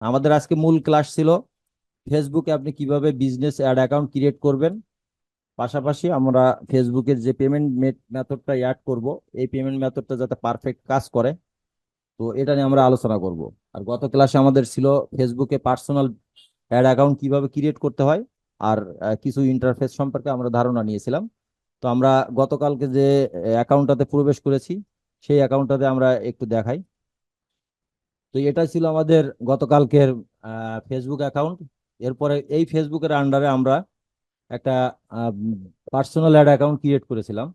আমাদের আজকে মূল ক্লাস ছিল ফেসবুকে আপনি কিভাবে বিজনেস অ্যাড অ্যাকাউন্ট ক্রিয়েট করবেন। পাশাপাশি আমরা ফেসবুকের যে পেমেন্ট মেথডটা অ্যাড করব, এই পেমেন্ট মেথডটা যাতে পারফেক্ট কাজ করে, তো এটা নিয়ে আমরা আলোচনা করব। আর গত ক্লাসে আমাদের ছিল ফেসবুকে পার্সোনাল অ্যাড অ্যাকাউন্ট কিভাবে ক্রিয়েট করতে হয়, আর কিছু ইন্টারফেস সম্পর্কে আমরা ধারণা নিয়েছিলাম। তো আমরা গতকালকে যে অ্যাকাউন্টটাতে প্রবেশ করেছি, সেই অ্যাকাউন্টটাতে আমরা একটু দেখাই। তো এটা ছিল আমাদের গতকালকের ফেসবুক অ্যাকাউন্ট। এরপরে এই ফেসবুকের আন্ডারে আমরা একটা পার্সোনাল অ্যাড অ্যাকাউন্ট ক্রিয়েট করেছিলাম।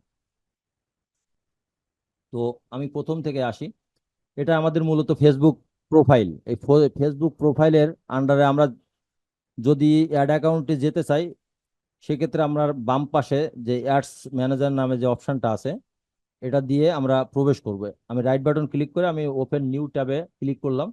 তো আমি প্রথম থেকে আসি। এটা আমাদের মূলত ফেসবুক প্রোফাইল। এই ফেসবুক প্রোফাইলের আন্ডারে আমরা যদি অ্যাড অ্যাকাউন্টে যেতে চাই, সেক্ষেত্রে আমরা বাম পাশে যে অ্যাডস ম্যানেজার নামে যে অপশনটা আছে, এটা দিয়ে আমরা প্রবেশ করব। আমি রাইট বাটন ক্লিক করে আমি ওপেন নিউ ট্যাবে ক্লিক করলাম।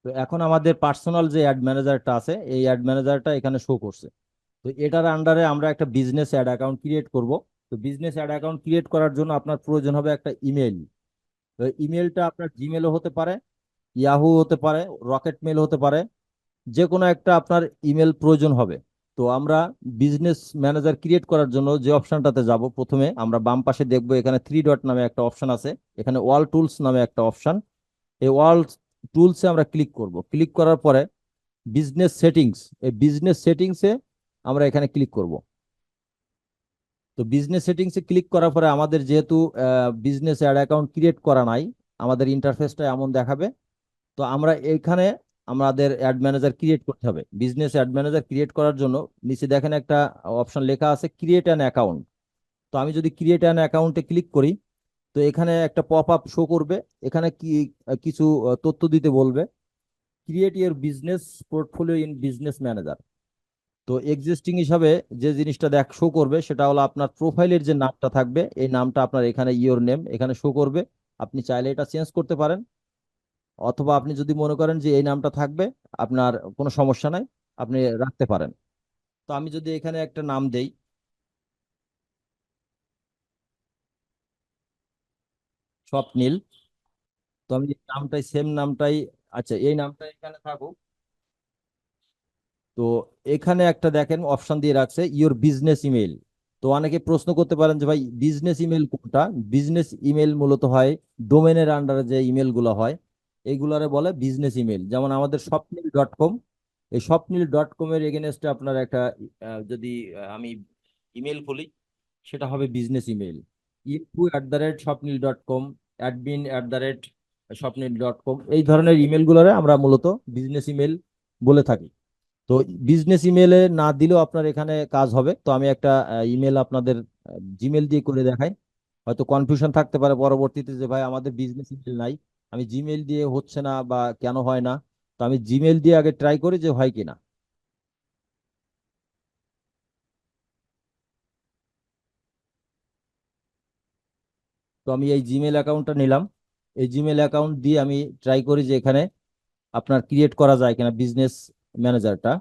তো এখন আমাদের পার্সোনাল যে অ্যাড ম্যানেজারটা আছে, এই অ্যাড ম্যানেজারটা এখানে শো করছে। তো এটার আন্ডারে আমরা একটা বিজনেস অ্যাড অ্যাকাউন্ট ক্রিয়েট করব। তো বিজনেস অ্যাড অ্যাকাউন্ট ক্রিয়েট করার জন্য আপনার প্রয়োজন হবে একটা ইমেল। তো ইমেলটা আপনার জিমেলও হতে পারে, ইয়াহু হতে পারে, রকেট মেল হতে পারে, যে কোনো একটা আপনার ইমেল প্রয়োজন হবে। তো আমরা বিজনেস ম্যানেজার ক্রিয়েট করার জন্য যে অপশনটাতে যাব, প্রথমে আমরা বাম পাশে দেখবো এখানে থ্রি ডট নামে একটা অপশন আছে, এখানে ওয়াল টুলস নামে একটা অপশন। এই ওয়াল টুলসে আমরা ক্লিক করব। ক্লিক করার পরে বিজনেস সেটিংস, এই বিজনেস সেটিংসে আমরা এখানে ক্লিক করব। তো বিজনেস সেটিংসে ক্লিক করার পরে আমাদের যেহেতু বিজনেস অ্যাড অ্যাকাউন্ট ক্রিয়েট করা নাই, আমাদের ইন্টারফেসটা এমন দেখাবে। তো আমরা এখানে আমাদের অ্যাড ম্যানেজার ক্রিয়েট করতে হবে। বিজনেস অ্যাড ম্যানেজার ক্রিয়েট করার জন্য নিচে দেখেন একটা অপশন লেখা আছে ক্রিয়েট অ্যান অ্যাকাউন্ট। তো আমি যদি ক্রিয়েট অ্যান অ্যাকাউন্টে ক্লিক করি, তো এখানে একটা পপ আপ শো করবে। এখানে কি কিছু তথ্য দিতে বলবে। Create your business portfolio in business manager. তো এক্সিস্টিং হিসাবে যে জিনিসটা শো করবে সেটা হলো আপনার প্রোফাইলের যে নামটা থাকবে, এই নামটা আপনার এখানে ইওর নেম এখানে শো করবে। আপনি চাইলে এটা চেঞ্জ করতে পারেন, অথবা আপনি যদি মনে করেন যে এই নামটা থাকবে, আপনার কোনো সমস্যা নাই, আপনি রাখতে পারেন। তো আমি যদি এখানে একটা নাম দেই, স্বপ্নীল। তো আমি এই নামটাই সেম নামটাই, আচ্ছা এই নামটা এখানে থাকুক। তো এখানে একটা দেখেন অপশন দিয়ে রাখছে ইওর বিজনেস ইমেল। তো অনেকে প্রশ্ন করতে পারেন যে ভাই বিজনেস ইমেল কোনটা। বিজনেস ইমেল মূলত হয় ডোমেনের আন্ডারে যে ইমেল গুলো হয়, এইগুলারে বলে বিজনেস ইমেল। যেমন আমাদের স্বপ্নিল.com, এই স্বপ্নিল.com এর এগেনস্টে আপনার একটা যদি আমি ইমেল খুলি, সেটা হবে বিজনেস ইমেল। info@স্বপ্নিল.com, admin@স্বপ্নিল.com, এই ধরনের ইমেল গুলোরে আমরা মূলত বিজনেস ইমেল বলে থাকি। তো বিজনেস ইমেলে না দিলেও আপনার এখানে কাজ হবে। তো আমি একটা ইমেল আপনাদের জিমেল দিয়ে করে দেখাই। হয়তো কনফিউশন থাকতে পারে পরবর্তীতে যে ভাই আমাদের বিজনেস ইমেল নাই, আমি জিমেল দিয়ে হচ্ছে না বা কেন হয় না। তো আমি জিমেল দিয়ে আগে ট্রাই করি যে হয় কিনা। তো আমি এই জিমেল অ্যাকাউন্টটা নিলাম। এই জিমেল অ্যাকাউন্ট দিয়ে আমি ট্রাই করি যে এখানে আপনার ক্রিয়েট করা যায় কিনা বিজনেস ম্যানেজারটা।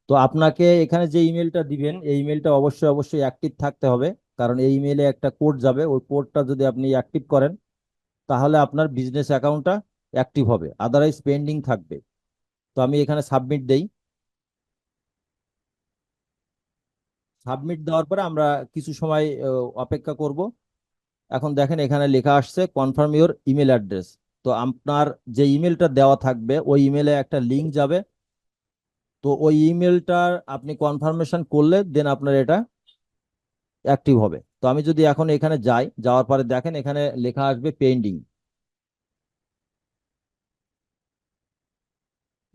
তো আপনাকে এখানে যে ইমেলটা দিবেন, এই ইমেলটা অবশ্যই অবশ্যই অ্যাক্টিভ থাকতে হবে। কারণ এই ইমেলে একটা কোড যাবে, ওই কোডটা যদি আপনি অ্যাক্টিভ করেন, তাহলে আপনার বিজনেস অ্যাকাউন্টটা অ্যাক্টিভ হবে, আদারওয়াইজ পেন্ডিং থাকবে। তো আমি এখানে সাবমিট দেই। সাবমিট দেওয়ার পরে আমরা কিছু সময় অপেক্ষা করব। এখন দেখেন এখানে লেখা আসছে কনফার্ম ইওর ইমেল অ্যাড্রেস। তো আপনার যে ইমেলটা দেওয়া থাকবে, ওই ইমেলে একটা লিংক যাবে। তো ওই ইমেলটার আপনি কনফার্মেশন করলে দেন আপনার এটা অ্যাক্টিভ হবে। তো আমি যদি এখন এখানে যাই, যাওয়ার পরে দেখেন এখানে লেখা আসবে পেন্ডিং।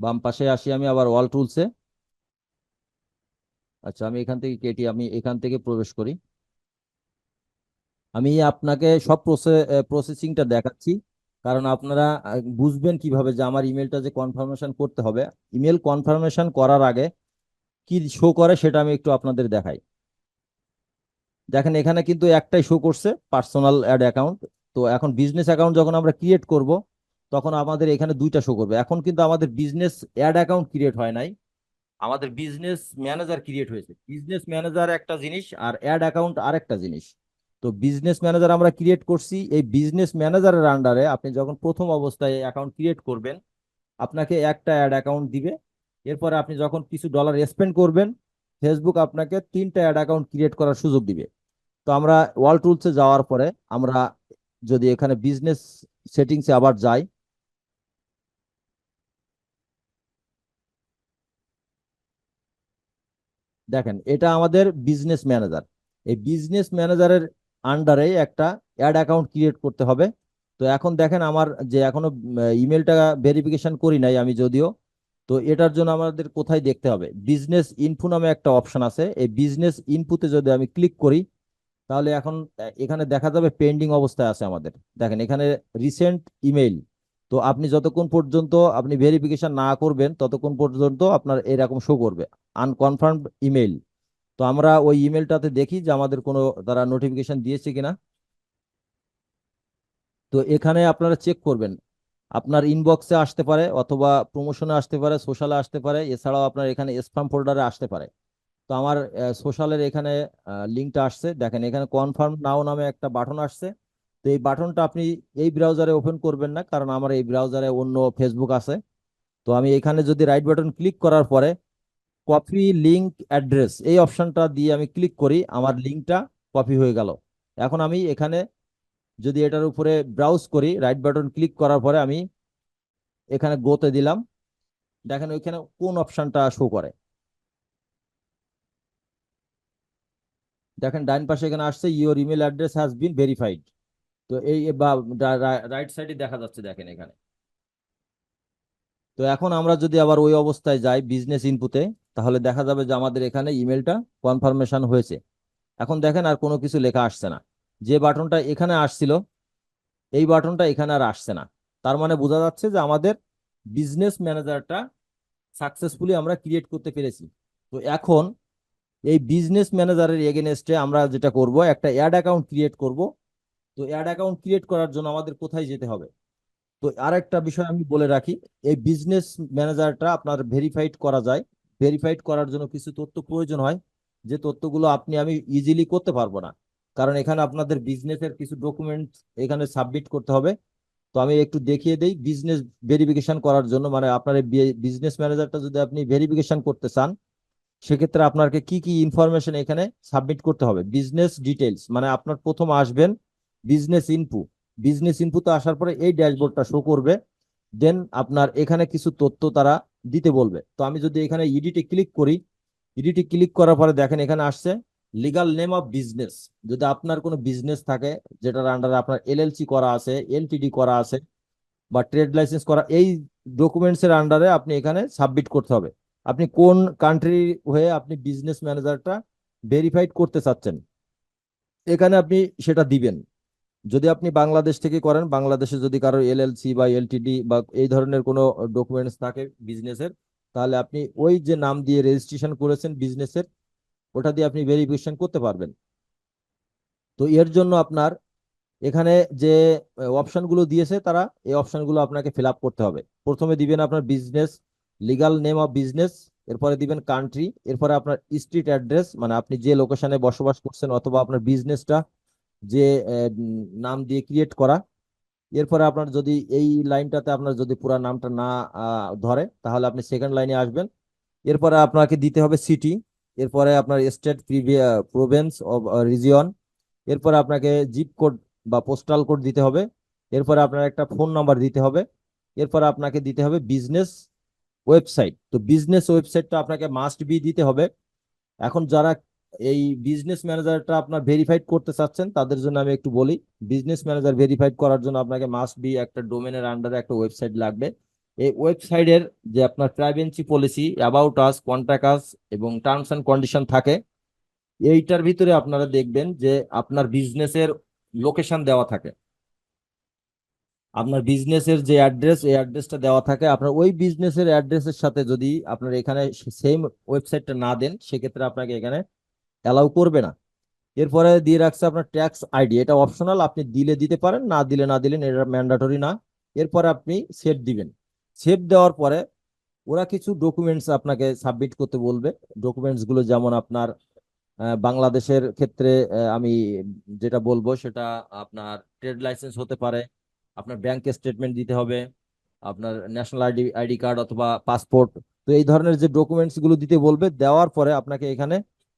বাম পাশে আসি আমি আবার অল টুলসে। আচ্ছা আমি এখান থেকে কেটি, আমি এখান থেকে প্রবেশ করি। আমি আপনাকে সব প্রসেসিংটা দেখাচ্ছি, কারণ আপনারা বুঝবেন কিভাবে যে আমার ইমেলটা যে কনফার্মেশন করতে হবে। ইমেল কনফার্মেশন করার আগে কি শো করে সেটা আমি একটু আপনাদের দেখাই। দেখেন এখানে কিন্তু একটাই শো করছে, পার্সোনাল অ্যাড অ্যাকাউন্ট। তো এখন বিজনেস অ্যাকাউন্ট যখন আমরা ক্রিয়েট করব, তখন আমাদের এখানে দুইটা শো করবে। এখন কিন্তু আমাদের বিজনেস অ্যাড অ্যাকাউন্ট ক্রিয়েট হয় নাই, আমাদের বিজনেস ম্যানেজার ক্রিয়েট হয়েছে। বিজনেস ম্যানেজার একটা জিনিস আর অ্যাড অ্যাকাউন্ট আরেকটা জিনিস। তো বিজনেস ম্যানেজার আমরা ক্রিয়েট করছি। এই বিজনেস ম্যানেজারের আন্ডারে আপনি যখন প্রথম অবস্থায় অ্যাকাউন্ট ক্রিয়েট করবেন, আপনাকে একটা অ্যাড অ্যাকাউন্ট দিবে। এরপরে আপনি যখন কিছু ডলার স্পেন্ড করবেন, ফেসবুক আপনাকে 3টা অ্যাড অ্যাকাউন্ট ক্রিয়েট করার সুযোগ দিবে। তো আমরা ওয়াল টুলসে যাওয়ার পরে আমরা যদি এখানে বিজনেস সেটিংসে আবার যাই, দেখেন এটা আমাদের বিজনেস ম্যানেজার। এই বিজনেস ম্যানেজারের আন্ডারে একটা অ্যাড অ্যাকাউন্ট ক্রিয়েট করতে হবে। তো এখন দেখেন আমার যে এখনো ইমেলটা ভেরিফিকেশন করি নাই আমি যদিও। তো এটার জন্য আমাদের কোথায় দেখতে হবে, বিজনেস ইনফো নামে একটা অপশন আছে। এই বিজনেস ইনফোতে যদি আমি ক্লিক করি, তাহলে এখন এখানে দেখা যাবে পেন্ডিং অবস্থায় আছে আমাদের। দেখেন এখানে রিসেন্ট ইমেইল। তো আপনি যতক্ষণ পর্যন্ত আপনি ভেরিফিকেশন না করবেন ততক্ষণ পর্যন্ত আপনার এরকম শো করবে আনকনফার্মড ইমেইল। তো আমরা ওই ইমেলটাতে দেখি যে আমাদের কোনো তারা নোটিফিকেশন দিয়েছে কিনা। তো এখানে আপনারা চেক করবেন, আপনার ইনবক্সে আসতে পারে অথবা প্রমোশনে আসতে পারে, সোশ্যালে আসতে পারে, এছাড়াও আপনার এখানে স্প্যাম ফোল্ডারে আসতে পারে। তো আমার সোশ্যালের এখানে লিঙ্কটা আসছে, দেখেন এখানে কনফার্ম নাও নামে একটা বাটন আসছে। তো এই বাটনটা আপনি এই ব্রাউজারে ওপেন করবেন না, কারণ আমার এই ব্রাউজারে অন্য ফেসবুক আছে। তো আমি এখানে যদি রাইট বাটন ক্লিক করার পরে কপি লিংক অ্যাড্রেস এই অপশনটা দিয়ে আমি ক্লিক করি, আমার লিঙ্কটা কপি হয়ে গেল। এখন আমি এখানে যদি এটার উপরে ব্রাউজ করি, রাইট বাটন ক্লিক করার পরে আমি এখানে গোতে দিলাম, দেখেন ওইখানে কোন অপশনটা শো করে। দেখেন ডাইন পাশে এখানে আসছে your email address has been verified. তো এই বা রাইট সাইডে দেখা যাচ্ছে দেখেন এখানে। তো এখন আমরা যদি আবার ওই অবস্থায় যাই বিজনেস ইনপুটে, তাহলে দেখা যাবে যে আমাদের এখানে ইমেলটা কনফার্মেশন হয়েছে। এখন দেখেন আর কোনো কিছু লেখা আসছে না। যে বাটনটা এখানে আসছিল এই বাটনটা এখানে আর আসছে না। তার মানে বোঝা যাচ্ছে যে আমাদের বিজনেস ম্যানেজারটা সাকসেসফুলি আমরা ক্রিয়েট করতে পেরেছি। তো এখন এই বিজনেস ম্যানেজারের এগেনস্টে আমরা যেটা করব, একটা অ্যাড অ্যাকাউন্ট ক্রিয়েট করব। তো অ্যাড অ্যাকাউন্ট ক্রিয়েট করার জন্য আমাদের কোথায় যেতে হবে? তো আরেকটা বিষয় আমি বলে রাখি, এই বিজনেস ম্যানেজারটা আপনার ভেরিফাইড করা যায়। ভেরিফাইড করার জন্য কিছু তথ্য প্রয়োজন হয়, যে তথ্যগুলো আপনি আমি ইজিলি করতে পারবো না, কারণ এখানে আপনাদের বিজনেসের কিছু ডকুমেন্ট এখানে সাবমিট করতে হবে। তো আমি একটু দেখিয়ে দেই, বিজনেস ভেরিফিকেশন করার জন্য মানে আপনার বিজনেস ম্যানেজারটা যদি আপনি ভেরিফিকেশন করতে চান, সেক্ষেত্রে আপনাকে কি কি ইনফরমেশন এখানে সাবমিট করতে হবে। বিজনেস ডিটেলস মানে আপনার প্রথম আসবেন বিজনেস ইনফো। বিজনেস ইনফোতে আসার পরে এই ড্যাশবোর্ডটা শো করবে। দেন আপনার এখানে কিছু তথ্য তারা দিতে বলবে। তো আমি যদি এখানে ইডিটে ক্লিক করি, ইডিটে ক্লিক করার পরে দেখেন এখানে আসছে লিগাল নেম অফ বিজনেস। যদি আপনার কোনো বিজনেস থাকে যেটার আন্ডারে আপনার এলএলসি করা আছে, এলটিডি করা আছে, বা ট্রেড লাইসেন্স করা, এই ডকুমেন্টস এর আন্ডারে আপনি এখানে সাবমিট করতে হবে। আপনি কোন কান্ট্রি হয়ে আপনি বিজনেস ম্যানেজারটা ভেরিফাইড করতে চাচ্ছেন, এখানে আপনি সেটা দিবেন। যদি আপনি বাংলাদেশ থেকে করেন, বাংলাদেশে যদি কারো এলএলসি বা এলটিডি বা এই ধরনের কোনো ডকুমেন্টস থাকে বিজনেসের, তাহলে আপনি ওই যে নাম দিয়ে রেজিস্ট্রেশন করেছেন বিজনেসের, ওটা দিয়ে আপনি ভেরিফিকেশন করতে পারবেন। তো এর জন্য আপনার এখানে যে অপশনগুলো দিয়েছে তারা, এই অপশনগুলো আপনাকে ফিল আপ করতে হবে। প্রথমে দিবেন আপনার business legal name of business, এরপরে দিবেন কান্ট্রি, এরপরে আপনার স্ট্রিট অ্যাড্রেস মানে আপনি যে লোকেশনে বসবাস করছেন অথবা আপনার বিজনেসটা যে নাম দিয়ে ক্রিয়েট করা। এরপরে আপনার যদি এই লাইনটাতে আপনার যদি পুরো নামটা না ধরে, তাহলে আপনি সেকেন্ড লাইনে আসবেন। এরপরে আপনাকে দিতে হবে সিটি, এরপরে আপনার স্টেট প্রভিন্স অফ রিজিয়ন, এরপরে আপনাকে জিপ কোড বা পোস্টাল কোড দিতে হবে। এরপরে আপনার একটা ফোন নাম্বার দিতে হবে। এরপরে আপনাকে দিতে হবে বিজনেস ওয়েবসাইট। তো বিজনেস ওয়েবসাইটটা আপনাকে মাস্ট বি দিতে হবে। এখন যারা এই বিজনেস ম্যানেজারটা আপনার ভেরিফাইড করতে চাচ্ছেন তাদের জন্য আমি একটু বলি, বিজনেস ম্যানেজার ভেরিফাইড করার জন্য আপনাকে মাস্ট বি একটা ডোমেনের আন্ডারে একটা ওয়েবসাইট লাগবে। এই ওয়েবসাইটের যে আপনার privacy policy, about us, contact us এবং টার্মস এন্ড কন্ডিশন থাকে, এইটার ভিতরে আপনারা দেখবেন যে আপনার বিজনেসের লোকেশন দেওয়া থাকে। আপনার বিজনেসের যে অ্যাড্রেস, এই অ্যাড্রেসটা দেওয়া থাকে। আপনার ওই বিজনেসের অ্যাড্রেসের সাথে যদি আপনার এখানে সেম ওয়েবসাইটটা না দেন, সেক্ষেত্রে আপনাকে এখানে অ্যালাউ করবে না। এরপরে দিয়ে রাখছে আপনার ট্যাক্স আইডি, এটা অপশনাল, আপনি দিলে দিতে পারেন, না দিলে না দিলেন, এটা ম্যান্ডাটরি না। এরপরে আপনি সেভ দিবেন। সেভ দেওয়ার পরে ওরা কিছু ডকুমেন্টস আপনাকে সাবমিট করতে বলবে। ডকুমেন্টস গুলো যেমন আপনার বাংলাদেশের ক্ষেত্রে আমি যেটা বলবো সেটা আপনার ট্রেড লাইসেন্স হতে পারে, আপনার ব্যাংক স্টেটমেন্ট দিতে হবে, আপনার ন্যাশনাল আইডি কার্ড অথবা পাসপোর্ট। তো এই ধরনের যে ডকুমেন্টস গুলো দিতে বলবে, দেওয়ার পরে আপনাকে এখানে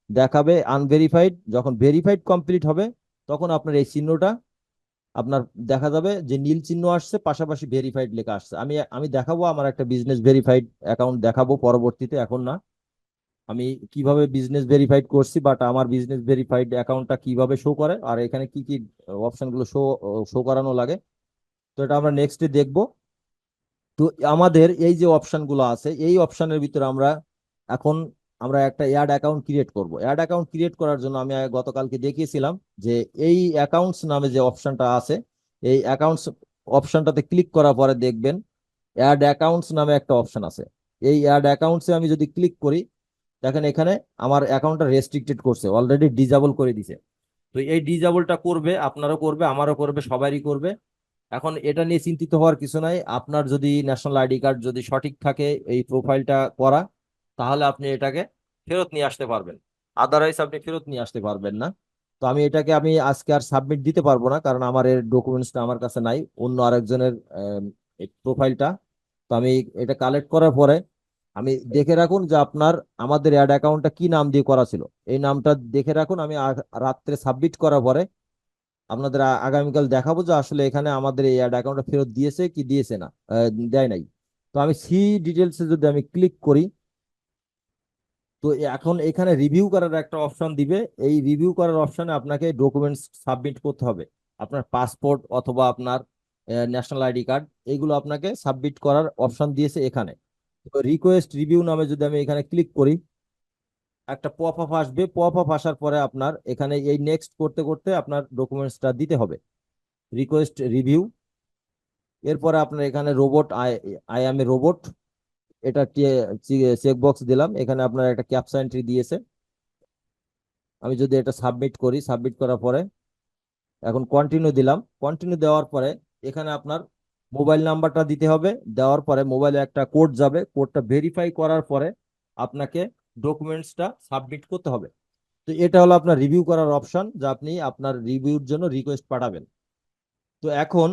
দেখাবে আনভেরিফাইড। যখন ভেরিফাইড কমপ্লিট হবে তখন আপনার এই চিহ্নটা আপনার দেখা যাবে যে নীল চিহ্ন আসছে, পাশাপাশি ভেরিফাইড লেখা আসছে। আমি আমি দেখাবো আমার একটা বিজনেস ভেরিফাইড অ্যাকাউন্ট দেখাবো পরবর্তীতে, এখন না। আমি কিভাবে বিজনেস ভেরিফাইড করছি, বাট আমার বিজনেস ভেরিফাইড অ্যাকাউন্টটা কিভাবে শো করে আর এখানে কি কি অপশনগুলো শো শো করানো লাগে, তো এটা আমরা নেক্সটে দেখবো। তো আমাদের এই যে অপশনগুলো আছে, এই অপশনের ভিতরে আমরা এখন আমরা একটা অ্যাড অ্যাকাউন্ট ক্রিয়েট করব। অ্যাড অ্যাকাউন্ট ক্রিয়েট করার জন্য আমি গতকালকে দেখিয়েছিলাম যে এই অ্যাকাউন্টস নামে যে অপশনটা আছে, এই অ্যাকাউন্টস অপশনটাতে ক্লিক করার পরে দেখবেন অ্যাড অ্যাকাউন্টস নামে একটা অপশন আছে। এই অ্যাড অ্যাকাউন্টসে আমি যদি ক্লিক করি, দেখেন এখানে আমার অ্যাকাউন্টটা রেস্ট্রিক্টেড করছে, অলরেডি ডিজেবল করে দিছে। তো এই ডিজেবলটা করবে, আপনারও করবে, আমারও করবে, সবারই করবে। এখন এটা নিয়ে চিন্তিত হওয়ার কিছু নাই। আপনার যদি ন্যাশনাল আইডি কার্ড যদি সঠিক থাকে, এই প্রোফাইলটা করা, তাহলে আপনি এটাকে ফেরত নিয়ে আসতে পারবেন। আদারওয়াইজ আপনি ফেরত নিয়ে আসতে পারবেন না। তো আমি আজকে আর সাবমিট দিতে পারবো না, কারণ আমার এর ডকুমেন্টসটা আমার কাছে নাই, অন্য আরেকজনের প্রোফাইলটা। তো আমি এটা কালেক্ট করার পরে আমি দেখে রাখুন যে আপনার আমাদের অ্যাড অ্যাকাউন্টটা কি নাম দিয়ে করা ছিল, এই নামটা দেখে রাখুন। আমি রাত্রে সাবমিট করার পরে আপনাদের আগামীকাল দেখাবো যে আসলে এখানে আমাদের এই অ্যাড অ্যাকাউন্টটা ফেরত দিয়েছে কি দিয়েছে না, দেয় নাই। তো আমি সি ডিটেলসে যদি আমি ক্লিক করি, তো এখন এখানে রিভিউ করার একটা অপশন দিবে। এই রিভিউ করার অপশনে আপনাকে ডকুমেন্টস সাবমিট করতে হবে, আপনার পাসপোর্ট অথবা আপনার ন্যাশনাল আইডি কার্ড, এইগুলো আপনাকে সাবমিট করার অপশন দিয়েছে এখানে। তো রিকোয়েস্ট রিভিউ নামে যদি আমি এখানে ক্লিক করি, একটা পপ আপ আসবে। পপ আপ আসার পরে আপনার এখানে এই নেক্সট করতে করতে আপনার ডকুমেন্টসটা দিতে হবে, রিকোয়েস্ট রিভিউ। এরপরে আপনার এখানে robot, I I M A robot, এটা চেক বক্স দিলাম। এখানে আপনার একটা ক্যাপচা এন্ট্রি দিয়েছে। আমি যদি এটা সাবমিট করি, সাবমিট করার পরে এখন কন্টিনিউ দিলাম। কন্টিনিউ দেওয়ার পরে এখানে আপনার মোবাইল নাম্বারটা দিতে হবে। দেওয়ার পরে মোবাইলে একটা কোড যাবে, কোডটা ভেরিফাই করার পরে আপনাকে ডকুমেন্টসটা সাবমিট করতে হবে। তো এটা হলো আপনার রিভিউ করার অপশন, যা আপনি আপনার রিভিউর জন্য রিকোয়েস্ট পাঠাবেন। তো এখন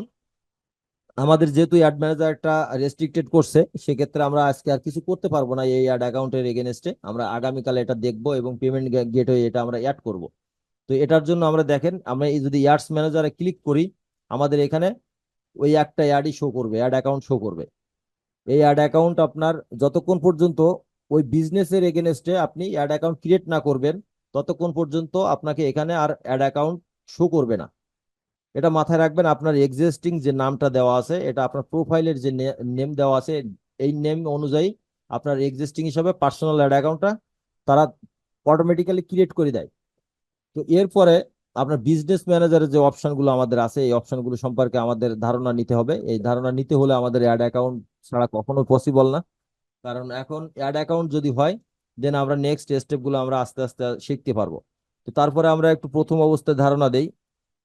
আমাদের যেহেতু অ্যাড ম্যানেজার একটা রেস্ট্রিক্টেড করছে, সেক্ষেত্রে আমরা আজকে আর কিছু করতে পারবো না এই অ্যাড অ্যাকাউন্টের এগেনস্টে। আমরা আগামীকাল এটা দেখবো এবং পেমেন্ট গেটওয়ে এটা আমরা অ্যাড করব। তো এটার জন্য আমরা দেখেন, আমরা এই যদি অ্যাডস ম্যানেজারে ক্লিক করি, আমাদের এখানে ওই একটা অ্যাডই শো করবে, অ্যাড অ্যাকাউন্ট শো করবে। এই অ্যাড অ্যাকাউন্ট আপনার যতক্ষণ পর্যন্ত ওই বিজনেসের এগেনস্টে আপনি অ্যাড অ্যাকাউন্ট ক্রিয়েট না করবেন, ততক্ষণ পর্যন্ত আপনাকে এখানে আর অ্যাড অ্যাকাউন্ট শো করবে না। এটা মাথায় রাখবেন। আপনার এক্সিস্টিং যে নামটা দেওয়া আছে, এটা আপনার প্রোফাইলের যে নেম দেওয়া আছে, এই নেম অনুযায়ী আপনার এক্সিস্টিং হিসাবে পার্সোনাল অ্যাড অ্যাকাউন্টটা তারা অটোমেটিক্যালি ক্রিয়েট করে দেয়। তো এরপরে আপনার বিজনেস ম্যানেজারের যে অপশনগুলো আমাদের আছে, এই অপশনগুলো সম্পর্কে আমাদের ধারণা নিতে হবে। এই ধারণা নিতে হলে আমাদের অ্যাড অ্যাকাউন্ট ছাড়া কখনো পসিবল না, কারণ এখন অ্যাড অ্যাকাউন্ট যদি হয়, দেন আমরা নেক্সট স্টেপগুলো আমরা আস্তে আস্তে শিখতে পারবো। তো তারপরে আমরা একটু প্রথম অবস্থায় ধারণা দেই।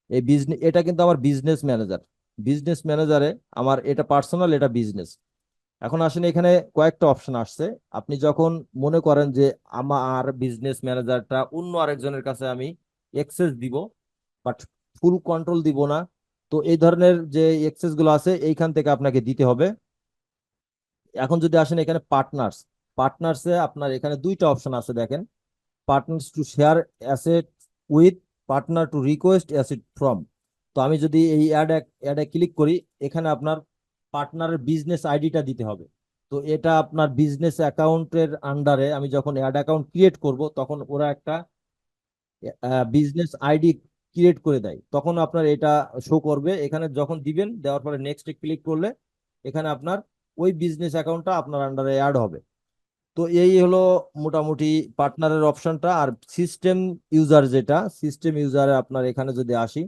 এই বিজনেস, এটা কিন্তু আমার বিজনেস ম্যানেজার। বিজনেস ম্যানেজারে আমার এটা পার্সোনাল, এটা বিজনেস। এখন আসলে এখানে কয়েকটা অপশন আসছে। আপনি যখন মনে করেন যে আমার বিজনেস ম্যানেজারটা অন্য আরেকজনের কাছে আমি এক্সেস দিব, বাট ফুল কন্ট্রোল দিব না, তো এই ধরনের যে এক্সেস গুলো আছে এইখান থেকে আপনাকে দিতে হবে। এখন যদি আসেন এখানে পার্টনার্স, পার্টনার্সে আপনার এখানে দুইটা অপশন আছে দেখেন, partners to share asset with, partner to request asset from. তো আমি যদি এই অ্যাডে ক্লিক করি, এখানে আপনার পার্টনারের বিজনেস আইডিটা দিতে হবে। তো এটা আপনার বিজনেস অ্যাকাউন্টের আন্ডারে আমি যখন অ্যাড অ্যাকাউন্ট ক্রিয়েট করব, তখন ওরা একটা বিজনেস আইডি ক্রিয়েট করে দেয়, তখন আপনার এটা শো করবে এখানে। যখন দিবেন, দেওয়ার পরে নেক্সট ক্লিক করলে এখানে আপনার ওই বিজনেস অ্যাকাউন্টটা আপনার আন্ডারে অ্যাড হবে। তো এই হলো মোটামুটি পার্টনারের অপশনটা। আর সিস্টেম ইউজার, যেটা সিস্টেম ইউজারে আপনার এখানে যদি আসি,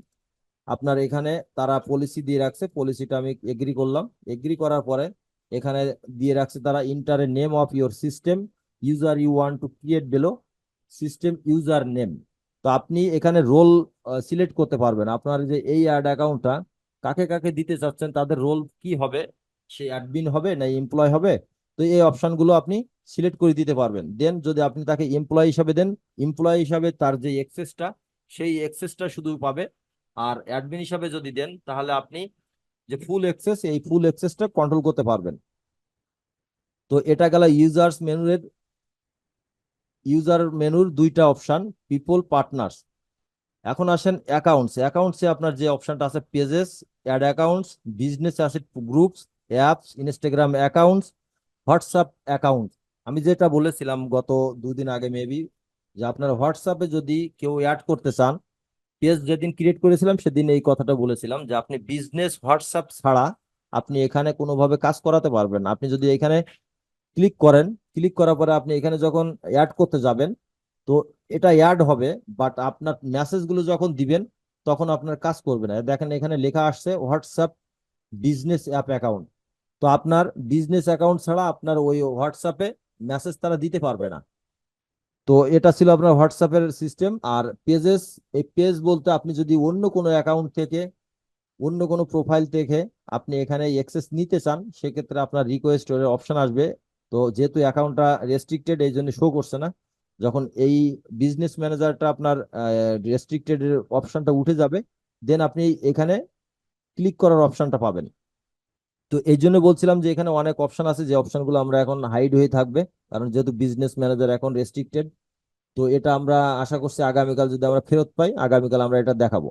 আপনার এখানে তারা পলিসি দিয়ে রাখছে, পলিসিটা আমি এগ্রি করলাম। এগ্রি করার পরে এখানে দিয়ে রাখছে তারা enter a name of your system user you want to create below system user name. তো আপনি এখানে রোল সিলেক্ট করতে পারবেন, আপনার যে এই অ্যাড অ্যাকাউন্টটা কাকে কাকে দিতে চাচ্ছেন, তাদের রোল কি হবে, সে অ্যাডমিন হবে না এমপ্লয় হবে, তো এই অপশনগুলো আপনি সিলেক্ট করে দিতে পারবেন। দেন যদি আপনি তাকে এমপ্লয়ি হিসাবে দেন, এমপ্লয়ি হিসাবে তার যে এক্সেসটা, সেই এক্সেসটা শুধু পাবে। আর অ্যাডমিন হিসাবে যদি দেন, তাহলে আপনি যে ফুল এক্সেস, এই ফুল এক্সেসটা কন্ট্রোল করতে পারবেন। তো এটা গেল ইউজার মেনুর দুইটা অপশন, পিপল, পার্টনার্স। এখন আসেন অ্যাকাউন্টস। অ্যাকাউন্টসে আপনার যে অপশনটা আছে পেজেস, অ্যাড অ্যাকাউন্টস, বিজনেস আছে, groups, apps, Instagram accounts, WhatsApp account. আমি যেটা বলেছিলাম গত 2 দিন আগে মেবি, যে আপনার হোয়াটসঅ্যাপে যদি কেউ অ্যাড করতে চান, পেজ যেদিন ক্রিয়েট করেছিলাম সেদিন এই কথাটা বলেছিলাম যে আপনি বিজনেস হোয়াটসঅ্যাপ ছাড়া আপনি এখানে কোনোভাবে কাজ করাতে পারবেন না। আপনি যদি এখানে ক্লিক করেন, ক্লিক করার পরে আপনি এখানে যখন অ্যাড করতে যাবেন, তো এটা অ্যাড হবে, বাট আপনার মেসেজগুলো যখন দিবেন তখন আপনার কাজ করবে না। দেখেন এখানে লেখা আসছে হোয়াটসঅ্যাপ বিজনেস অ্যাপ অ্যাকাউন্ট। তো আপনার বিজনেস অ্যাকাউন্ট ছাড়া আপনার ওই হোয়াটসঅ্যাপে মেসেজ তারা দিতে পারবে না। তো এটা ছিল আপনার হোয়াটসঅ্যাপের সিস্টেম। আর পেজেস, এই পেজ বলতে আপনি যদি অন্য কোনো অ্যাকাউন্ট থেকে, অন্য কোনো প্রোফাইল থেকে আপনি এখানে অ্যাক্সেস নিতে চান, সেক্ষেত্রে আপনার রিকোয়েস্ট অপশন আসবে। তো যেহেতু অ্যাকাউন্টটা রেস্ট্রিক্টেড, এই জন্য শো করছে না। যখন এই বিজনেস ম্যানেজারটা আপনার রেস্ট্রিক্টেড এর অপশনটা উঠে যাবে, দেন আপনি এখানে ক্লিক করার অপশনটা পাবেন। তো এই জন্য বলছিলাম যে এখানে অনেক অপশন আছে, যে অপশনগুলো আমরা এখন হাইড হয়ে থাকবে, কারণ যেহেতু বিজনেস ম্যানেজার এখন রেস্ট্রিক্টেড। তো এটা আমরা আশা করছি আগামীকাল যদি আমরা ফেরত পাই, আগামীকাল আমরা এটা দেখাবো।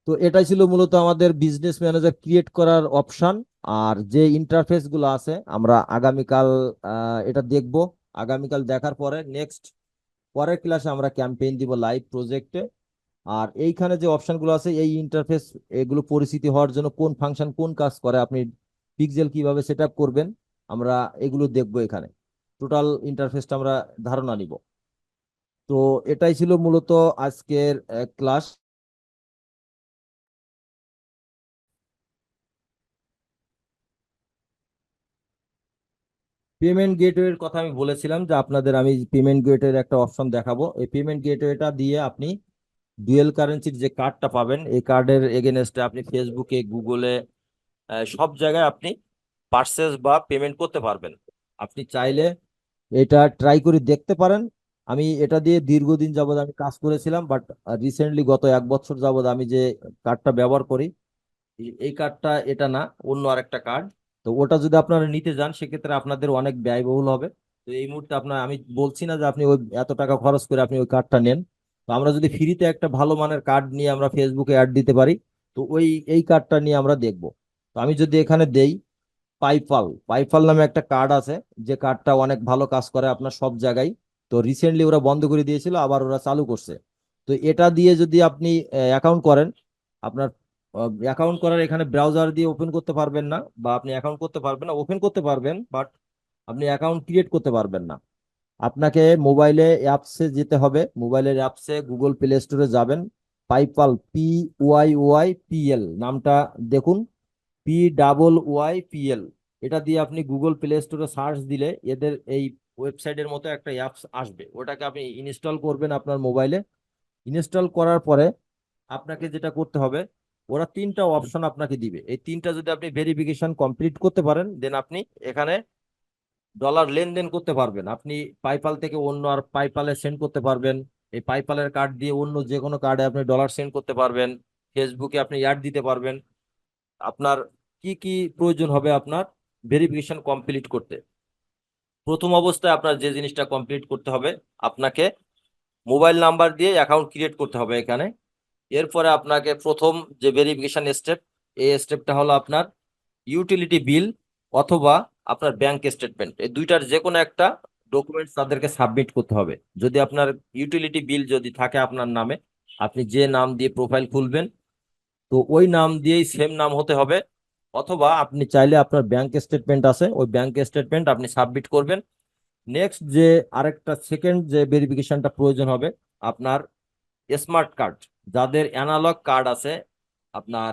তো এটাই ছিল মূলত আমাদের বিজনেস ম্যানেজার ক্রিয়েট করার অপশন। আর যে ইন্টারফেস গুলো আছে আমরা আগামীকাল এটা দেখব। আগামীকাল দেখার পরে নেক্সট পরের ক্লাসে আমরা ক্যাম্পেইন দিব লাইভ প্রজেক্টে। আর এইখানে যে অপশনগুলো আছে, এই ইন্টারফেস, এগুলো পরিচিতি হওয়ার জন্য কোন ফাংশন কোন কাজ করে, আপনি পিক্সেল কিভাবে সেট আপ করবেন, আমরা এগুলো দেখবো এখানে। টোটাল ইন্টারফেসটা আমরা ধারণা নিব। তো এটাই ছিল মূলত আজকের ক্লাস। পেমেন্ট গেটওয়ের কথা আমি বলেছিলাম যে আপনাদের আমি পেমেন্ট গেটওয়ের একটা অপশন দেখাবো। এই পেমেন্ট গেটওয়েটা দিয়ে আপনি ডুয়েল কারেন্সির যে কার্ডটা পাবেন, এই কার্ডের এগেনস্টে আপনি ফেসবুকে, গুগলে, সব জায়গায় আপনি পারচেজ বা পেমেন্ট করতে পারবেন। আপনি চাইলে এটা ট্রাই করে দেখতে পারেন। আমি এটা দিয়ে দীর্ঘদিন যাবত আমি কাজ করেছিলাম, বাট রিসেন্টলি গত 1 বছর যাবত আমি যে কার্ডটা ব্যবহার করি, এই কার্ডটা এটা না, অন্য আরেকটা কার্ড। তো ওটা যদি আপনারা নিতে যান, সেক্ষেত্রে আপনাদের অনেক ব্যয়বহুল হবে। তো এই মুহূর্তে আপনার, আমি বলছি না যে আপনি ওই এত টাকা খরচ করে আপনি ওই কার্ডটা নেন। তো আমরা যদি ফ্রিতে একটা ভালো মানের কার্ড নিয়ে আমরা ফেসবুকে অ্যাড দিতে পারি, তো এই কার্ডটা নিয়ে আমরা দেখব। তো আমি যদি এখানে দেই পাইপাল, পাইপাল নামে একটা কার্ড আছে, যে কার্ডটা অনেক ভালো কাজ করে আপনার সব জায়গায়। তো রিসেন্টলি ওরা বন্ধ করে দিয়েছিল, আবার ওরা চালু করছে। তো এটা দিয়ে যদি আপনি অ্যাকাউন্ট করেন, আপনার অ্যাকাউন্ট করার এখানে ব্রাউজার দিয়ে ওপেন করতে পারবেন না, বা আপনি অ্যাকাউন্ট করতে পারবেন না, ওপেন করতে পারবেন বাট আপনি অ্যাকাউন্ট ক্রিয়েট করতে পারবেন না। আপনাকে মোবাইলে অ্যাপসে যেতে হবে, মোবাইলের অ্যাপসে গুগল প্লে স্টোরে যাবেন, পাইপাল, PYYPL নামটা দেখুন, PYYPL। এটা দিয়ে আপনি গুগল প্লে স্টোরে সার্চ দিলে এদের এই ওয়েবসাইটের মতো একটা অ্যাপস আসবে, ওটাকে আপনি ইনস্টল করবেন আপনার মোবাইলে। ইনস্টল করার পরে আপনাকে যেটা করতে হবে, ওরা 3টা অপশন আপনাকে দিবে। এই 3টা যদি আপনি ভেরিফিকেশন কমপ্লিট করতে পারেন, দেন আপনি এখানে ডলার লেনদেন করতে পারবেন। আপনি পাইপাল থেকে অন্য আর পাইপালে সেন্ড করতে পারবেন। এই পাইপালের কার্ড দিয়ে অন্য যে কোনো কার্ডে আপনি ডলার সেন্ড করতে পারবেন। ফেসবুকে আপনি অ্যাড দিতে পারবেন। আপনার কি কি প্রয়োজন হবে আপনার ভেরিফিকেশন কমপ্লিট করতে? প্রথম অবস্থায় আপনার যে জিনিসটা কমপ্লিট করতে হবে, আপনাকে মোবাইল নাম্বার দিয়ে অ্যাকাউন্ট ক্রিয়েট করতে হবে এখানে। এরপরে আপনাকে প্রথম যে ভেরিফিকেশন স্টেপ, এই স্টেপটা হলো আপনার ইউটিলিটি বিল অথবা আপনার ব্যাংক স্টেটমেন্ট, এই দুইটার যে কোনো একটা ডকুমেন্টস তাদেরকে সাবমিট করতে হবে। যদি আপনার ইউটিলিটি বিল যদি থাকে আপনার নামে, আপনি যে নাম দিয়ে প্রোফাইল খুলবেন, তো ওই নাম দিয়েই সেম নাম হতে হবে। অথবা আপনি চাইলে আপনার ব্যাংক স্টেটমেন্ট আছে, ওই ব্যাংক স্টেটমেন্ট আপনি সাবমিট করবেন। নেক্সট যে আরেকটা সেকেন্ড যে ভেরিফিকেশনটা প্রয়োজন হবে, আপনার স্মার্ট কার্ড, যাদের অ্যানালগ কার্ড আছে, আপনার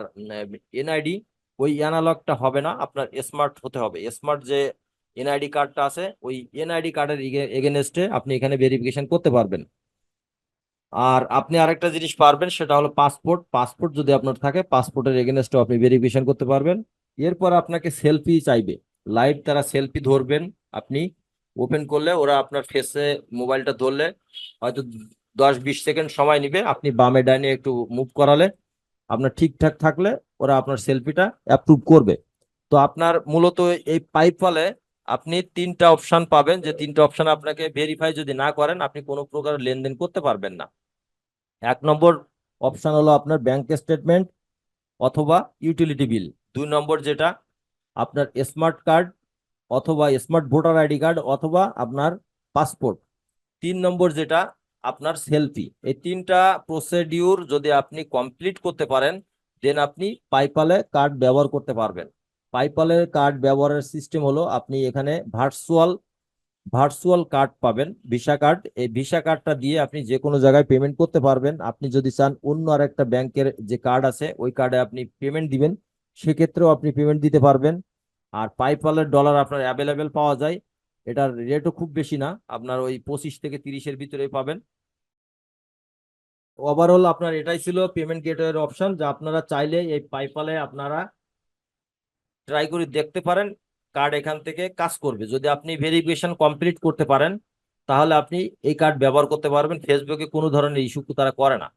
এনআইডি, ওই অ্যানালগটা হবে না, আপনার স্মার্ট হতে হবে। স্মার্ট যে এনআইডি কার্ডটা আছে, ওই এনআইডি কার্ডের এগেনস্টে আপনি এখানে ভেরিফিকেশন করতে পারবেন। আর আপনি আরেকটা জিনিস পারবেন, সেটা হলো পাসপোর্ট। পাসপোর্ট যদি আপনার থাকে, পাসপোর্টের এগেনস্টে আপনি ভেরিফিকেশন করতে পারবেন। এরপর আপনাকে সেলফি চাইবে। লাইভ তারা সেলফি ধরবেন, আপনি ওপেন করলে ওরা আপনার ফেসে মোবাইলটা ধরলে হয়তো 10-20 সেকেন্ড সময় নিবে, আপনি বামে ডাইনে একটু মুভ করালে আপনার ঠিকঠাক থাকলে ওরা আপনার সেলফিটা অ্যাপ্রুভ করবে। তো আপনার মূলত এই পাইপফলে আপনি 3টা অপশন পাবেন, যে 3টা অপশন আপনাকে ভেরিফাই যদি না করেন আপনি কোনো প্রকার লেনদেন করতে পারবেন না। 1 নম্বর অপশন হলো আপনার ব্যাংক স্টেটমেন্ট অথবা ইউটিলিটি বিল। 2 নম্বর যেটা আপনার স্মার্ট কার্ড অথবা স্মার্ট ভোটার আইডি কার্ড অথবা আপনার পাসপোর্ট। 3 নম্বর যেটা আপনার সেলফি। এই 3টা প্রসিডিউর যদি আপনি কমপ্লিট করতে পারেন দেন আপনি পাইপালে কার্ড ব্যবহার করতে পারবেন। পাইপালের কার্ড ব্যবহারের সিস্টেম হলো আপনি এখানে ভার্চুয়াল ভার্চুয়াল কার্ড পাবেন, ভিসা কার্ড। এই ভিসা কার্ডটা দিয়ে আপনি যে কোনো জায়গায় পেমেন্ট করতে পারবেন। আপনি যদি চান অন্য আরেকটা ব্যাংকের যে কার্ড আছে ওই কার্ডে আপনি পেমেন্ট দিবেন, সেক্ষেত্রেও আপনি পেমেন্ট দিতে পারবেন। আর পাইপালের ডলার আপনার অ্যাভেলেবেল পাওয়া যায়, এটার রেটও খুব বেশি না, আপনার ওই 25 থেকে 30-এর ভিতরে পাবেন। ওভারঅল আপনার এটাই ছিল পেমেন্ট গেটওয়ের অপশন, যা আপনারা চাইলে এই পাইপালে আপনারা ট্রাই করে দেখতে পারেন। কার্ড এখান থেকে কাজ করবে, যদি আপনি ভেরিফিকেশন কমপ্লিট করতে পারেন তাহলে আপনি এই কার্ড ব্যবহার করতে পারবেন। ফেসবুকে কোনো ধরনের ইস্যু তারা করে না।